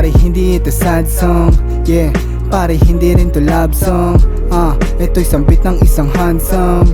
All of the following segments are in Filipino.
Pare hindi ito sad song, yeah. Pare hindi rin to love song, ito'y sambit ng isang handsome.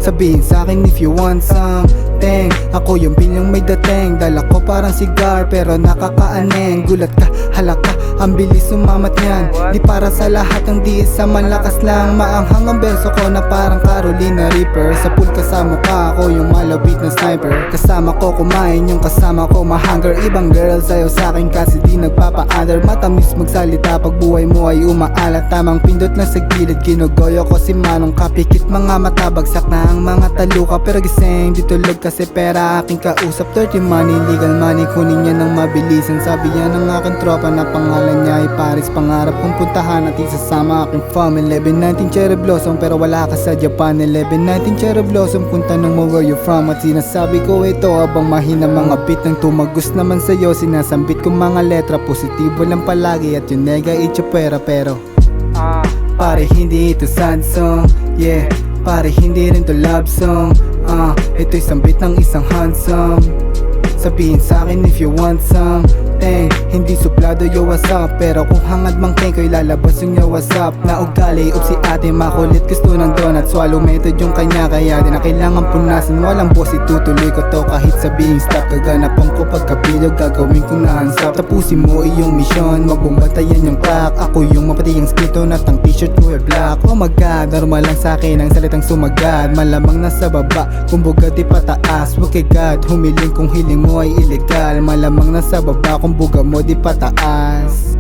Sabihin sa'kin if you want something. Ako yung pinyong may dating. Dala ko parang sigar pero nakakaaneng. Gulat ka, halaka, ang bilis sumamat niyan. Di para sa lahat ng di isa malakas lang. Maanghang ang beso ko na parang Carolina Reaper. Sa pool kasama ka, ako yung malawit na sniper. Kasama ko kumain, yung kasama ko mahanger. Ibang girl sa'yo sa'kin kasi di nagpapa-under. Matamis magsalita pag buhay mo ay umaalat. Tamang pindot na sa gilid, ginugoyo ko si Manong kapikit. Mga mata bagsak na ang mga taluka. Pero gising, di tulog kasi pera aking kausap. Dirty money, legal money, kunin niya ng mabilisan. Sabi yan ng aking tropa na pangalan niya ay Paris. Pangarap kong puntahan at isasama aking fam. 11-19 cherry blossom pero wala ka sa Japan. 11-19 cherry blossom kung tanong mo where you from. At sinasabi ko ito abang mahina mga beat ng tumagos naman sa'yo. Sinasambit kong mga letra, positibo lang palagi. At yung nega itchapera pero pare hindi ito sad song, yeah. Pare hindi rin to love song, ito'y sambit ng isang handsome. Sabihin sa'kin if you want something. Hindi suplado yo what's up. Pero kung hangad mang king ko'y lalabas yung yo what's up. Na ugali, si ate makulit gusto ng donut. Swallow method yung kanya kaya di na kailangan punasan. Walang boss itutuloy ko to kahit sabihin stop. Kaganapan ko pagkabilog gagawin kong nahansap. Tapusin mo iyong misyon, magbumatayan yung clock. Ako yung mapatiyang skrito na tang t-shirt ko ay black. Oh my god, normal lang sa'kin ang salitang sumagad. Malamang nasa baba, kumbaga di pataas. Wag kay God, humiling kung hiling mo ay illegal. Malamang nasa baba, kumbaga mo di pataas.